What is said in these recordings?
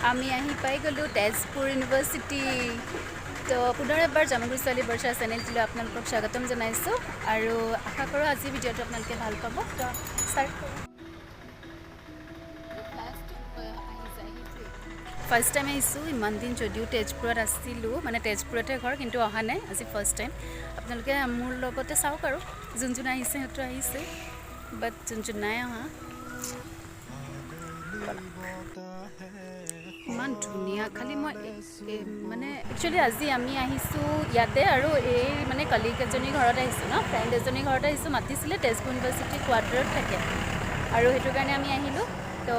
আমি আহি পাই গ'লোঁ তেজপুৰ ইউনিভাৰ্চিটি। তো পুনৰ এবাৰ জামুগুৰি ছোৱালী বৰ্ষা চেনেলটোলৈ আপোনালোকক স্বাগতম জনাইছোঁ আৰু আশা কৰোঁ আজিৰ ভিডিঅ'টো আপোনালোকে ভাল পাব। তো ষ্টাৰ্ট কৰোঁ। ফাৰ্ষ্ট টাইম আহিছোঁ, ইমান দিন যদিও তেজপুৰত আছিলোঁ, মানে তেজপুৰতে ঘৰ, কিন্তু অহা নাই, আজি ফাৰ্ষ্ট টাইম। আপোনালোকে মোৰ লগতে চাওক আৰু যোন যোন আহিছে সিহঁতো আহিছে, বাট যোন যোন নাই অহা। ইমান ধুনীয়া, খালি মই মানে একচুৱেলি আজি আমি আহিছোঁ ইয়াতে, আৰু এই মানে কলিগ এজনীৰ ঘৰত আহিছোঁ ন, ফ্ৰেণ্ড এজনীৰ ঘৰত আহিছোঁ, মাতিছিলে, তেজপুৰ ইউনিভাৰ্চিটি কোৱাৰ্টাৰত থাকে, আৰু সেইটো কাৰণে আমি আহিলোঁ। তো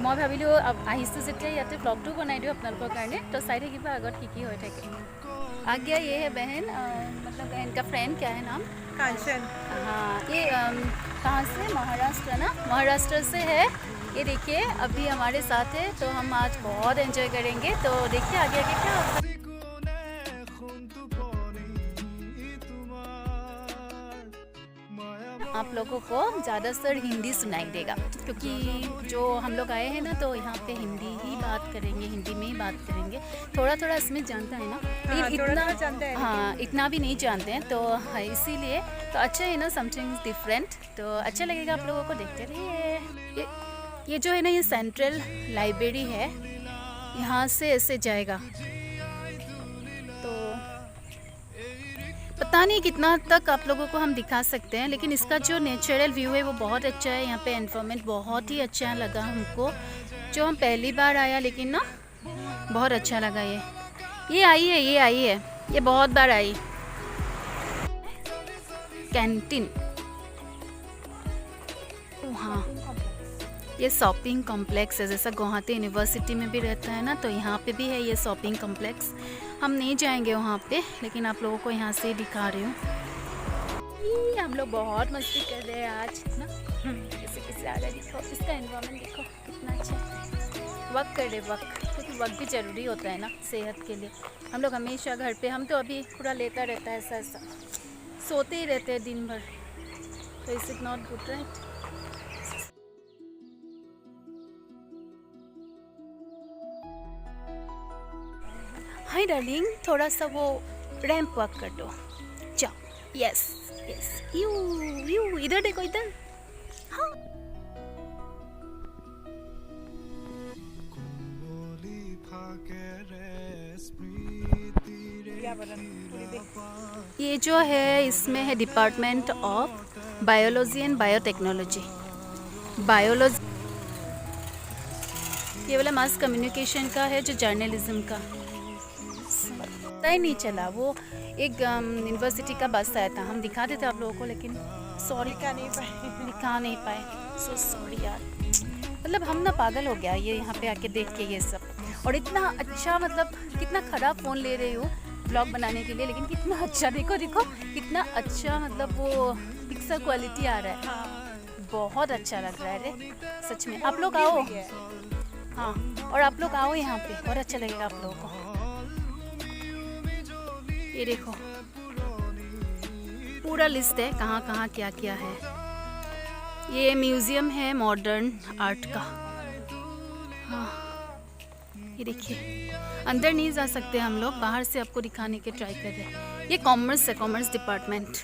মই ভাবিলোঁ আহিছোঁ যেতিয়া ইয়াতে ব্লগটো বনাই দিওঁ আপোনালোকৰ কাৰণে, তো চাই থাকিব আগত কি হৈ থাকে। आ गया ये है बहन, मतलब बहन का फ्रेंड, क्या है नाम? कांचन। हाँ, ये कहाँ से? महाराष्ट्र ना, महाराष्ट्र से है। ये देखिए अभी हमारे साथ है, तो हम आज बहुत एंजॉय करेंगे। तो देखिए आगे आगे क्या होता है। आप लोगों को ज़्यादातर हिंदी सुनाई देगा, क्योंकि जो हम लोग आए हैं ना, तो यहाँ पे हिंदी ही बात करेंगे, हिंदी में ही बात करेंगे। थोड़ा थोड़ा इसमें जानता है ना, थोड़ा जानते हैं, हाँ इतना भी नहीं जानते हैं, तो इसीलिए तो अच्छा है ना, समथिंग डिफरेंट, तो अच्छा लगेगा आप लोगों को, देखते रहिए। ये जो है ना, ये सेंट्रल लाइब्रेरी है, यहाँ से ऐसे जाएगा, तो पता नहीं कितना तक आप लोगों को हम दिखा सकते हैं, लेकिन इसका जो नेचुरल व्यू है वो बहुत अच्छा है। यहाँ पे एनवायरनमेंट बहुत ही अच्छा लगा हमको, जो हम पहली बार आया, लेकिन ना बहुत अच्छा लगा। ये आई है, ये बहुत बार आई। कैंटीन, हाँ ये शॉपिंग कॉम्प्लेक्स है, जैसा गुवाहाटी यूनिवर्सिटी में भी रहता है ना, तो यहाँ पे भी है ये शॉपिंग कॉम्प्लेक्स। हम नहीं जाएंगे वहाँ पे, लेकिन आप लोगों को यहाँ से ही दिखा रही हूँ। हम लोग बहुत मस्ती कर रहे हैं आज ना, जैसे किसी आगे देखो, इसका एनवायरनमेंट देखो कितना अच्छा है। वक्त कर रहे वक्त, क्योंकि वक्त भी ज़रूरी होता है ना सेहत के लिए। हम लोग हमेशा घर पे, हम तो अभी पूरा लेता रहता है, ऐसा सोते ही रहते हैं दिन भर, तो it's not good, right? Hi darling, थोड़ा सा वो रैंप वॉक कर दो, जाओ। यस यस, यू यू इधर देखो, इधर। हाँ ये जो है, इसमें है department of biology and biotechnology, biology. ये वाला मास कम्युनिकेशन का है, जो जर्नलिज्म का। पता ही नहीं चला, वो एक यूनिवर्सिटी का बस आया था, हम दिखा देते आप लोगों को, लेकिन सॉरी दिखा नहीं पाए, सो सॉरी यार। मतलब हम ना पागल हो गया ये यहाँ पे आके देख के ये सब, और इतना अच्छा, मतलब कितना ख़राब फ़ोन ले रही हूँ ब्लॉग बनाने के लिए, लेकिन कितना अच्छा, देखो देखो कितना अच्छा, मतलब वो पिक्सल क्वालिटी आ रहा है, बहुत अच्छा लग रहा है रे, सच में। आप लोग आओ, हाँ, और आप लोग आओ यहाँ पे, और अच्छा लगेगा आप लोगों को। ये देखो पूरा लिस्ट है कहाँ कहाँ क्या क्या है। ये म्यूज़ियम है मॉडर्न आर्ट का, हाँ ये देखिए, अंदर नहीं जा सकते हम लोग, बाहर से आपको दिखाने के ट्राई कर रहे हैं। ये कॉमर्स है, कॉमर्स डिपार्टमेंट।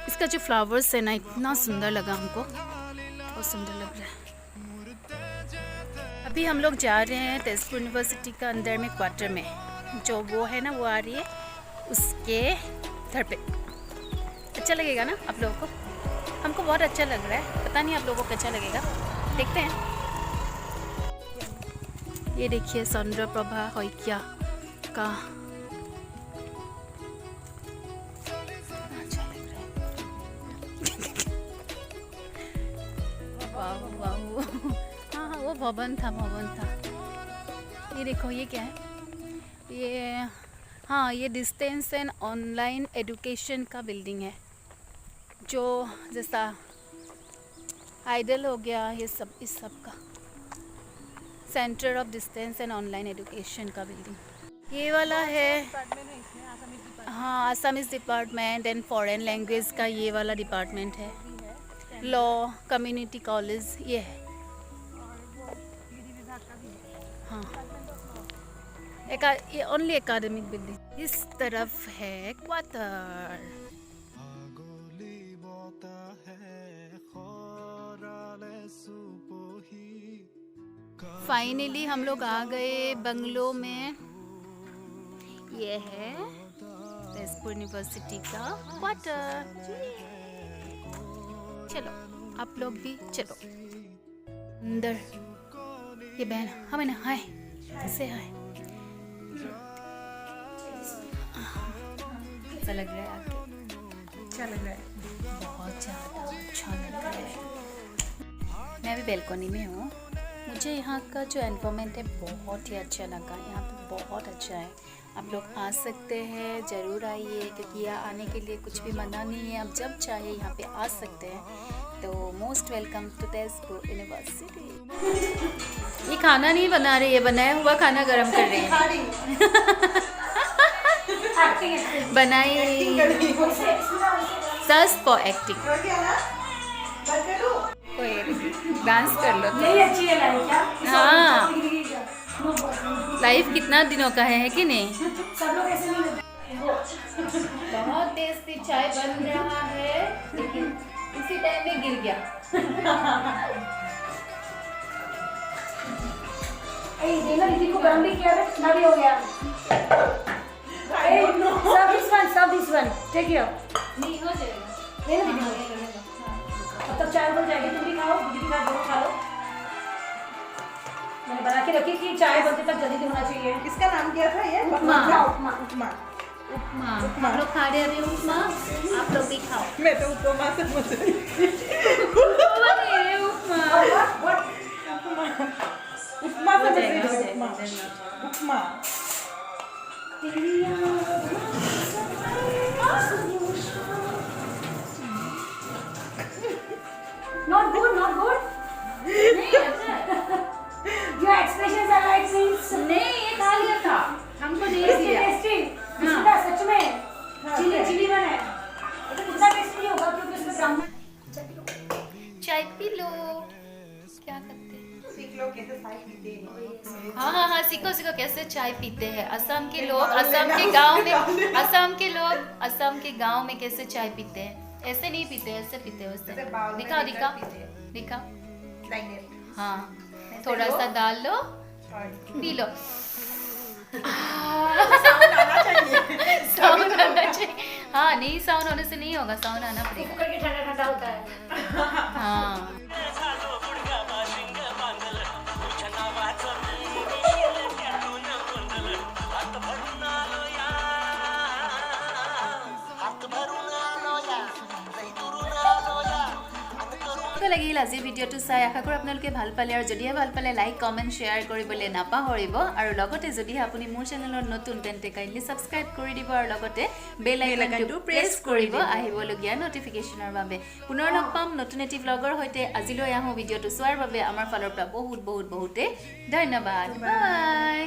इसका जो फ्लावर्स है ना, इतना सुंदर लगा हमको, बहुत सुंदर लग रहा है। अभी हम लोग जा रहे हैं तेजपुर यूनिवर्सिटी का अंदर में क्वार्टर में, जो वो है ना, वो आ रही है उसके घर पे। अच्छा लगेगा ना आप लोगों को? हमको बहुत अच्छा लग रहा है, पता नहीं आप लोगों को अच्छा लगेगा, देखते हैं। ये देखिए चंद्रप्रभा होइकिया का, अच्छा लग रहा है। वाह वाह, हाँ हाँ वो भवन था। ये देखो, ये क्या है? ये हाँ, ये डिस्टेंस एंड ऑनलाइन एजुकेशन का बिल्डिंग है, जो जैसा आइडल हो गया, ये सब, इस सब का centre of distance and online education का बिल्डिंग। ये वाला है, हाँ Assamese department and foreign language का ये वाला डिपार्टमेंट है। लॉ, कम्युनिटी कॉलेज ये है। हाँ ये ओनली एकेडमिक बिल्डिंग। इस तरफ है क्वार्टर। फाइनली हम लोग आ गए बंगलो में। ये है तेजपुर यूनिवर्सिटी का क्वार्टर। चलो आप लोग भी चलो अंदर। ये बहन हमें ना हाय से हाय। अच्छा लग रहा है आके? अच्छा लग रहा है, बहुत ज़्यादा अच्छा लग रहा है। मैं भी बैल्कनी में हूँ। मुझे यहाँ का जो एनवायरनमेंट है बहुत ही अच्छा लगा। यहाँ पे बहुत अच्छा है। आप लोग आ सकते हैं, ज़रूर आइए, क्योंकि यहाँ आने के लिए कुछ भी मना नहीं है। आप जब चाहे यहाँ पे आ सकते हैं। तो most welcome to Tezpur university. ये खाना नहीं बना रही है, बनाया हुआ खाना गर्म कर रही है। बनाई सस फॉर एक्टिंग। डांस कर लो तो। अच्छी है लाइफ क्या? हाँ लाइफ कितना दिनों का है कि नहीं? सब लोग ऐसे नहीं होते। बहुत टेस्टी चाय बन रहा है, लेकिन उसी टाइम में गिर गया। देखना दीदी को गरम भी किया है, ठंडा भी हो गया। सब दिस वन टेक केयर। नहीं हो जाएगा। लेना दीदी को। अब तक चाय बन जाएगी, तुम भी खाओ, दीदी भी खाओ, दोनों खा लो। मैंने बना के रखी कि चाय बनते तक जल्दी होना चाहिए। इसका नाम क्या था ये? उपमा। उपमा। उपमा। उपमा। आप लोग खा रहे हैं उपमा, आप लोग भी खाओ। मैं तो उपमा समझ रही थी। उपमा नहीं है, उपमा। उपमा हो समझ रही जाएगा, हो थी। उपमा। जाएगा। उपमा। Not good, not good. नहीं अच्छा है। Your expressions are like means. नहीं ये खा लिया था, हमको दे Tasty, दिया। tasty. हाँ। इसका सच में चिली बना है। ये तो कितना टेस्टी होगा क्योंकि उसमें ब्राह्मण। चाय पी लो। क्या करते हैं? सीख लो कैसे चाय पीते हैं। हाँ सीखो कैसे चाय पीते हैं। असम के लोग, असम के गांव में, असम के लोग असम के गांव में कैसे चाय पीते हैं? ऐसे नहीं पीते, ऐसे पीते हैं। ऐसे बाउल में दिखा लेकर दिखा पीते हैं। दिखा। Like that। हाँ थोड़ा सा डाल लो, पी लो। साउंड आना चाहिए। साउंड आना चाहिए। हाँ नहीं, साउंड होने से नहीं होगा, साउंड आना पड़ेगा। कुकर के ठंडा ठंडा होता है। हाँ লাগিল আজি ভিডিঅ'টো চাই। আশা কৰোঁ আপোনালোকে ভাল পালে, আৰু যদিহে ভাল পালে লাইক কমেণ্ট শ্বেয়াৰ কৰিবলৈ নাপাহৰিব। আৰু লগতে যদিহে আপুনি মোৰ চেনেলত নতুন তেন্তে কাইণ্ডলি ছাবস্ক্ৰাইব কৰি দিব, আৰু লগতে বেল আইকনটো প্ৰেছ কৰিব আহিবলগীয়া নটিফিকেশ্যনৰ বাবে। পুনৰ লগ পাম নতুন এটি ভ্লগৰ সৈতে। আজিলৈ আহোঁ ভিডিঅ'টো চোৱাৰ বাবে আমাৰ ফালৰ পৰা বহুতে ধন্যবাদ। বাই।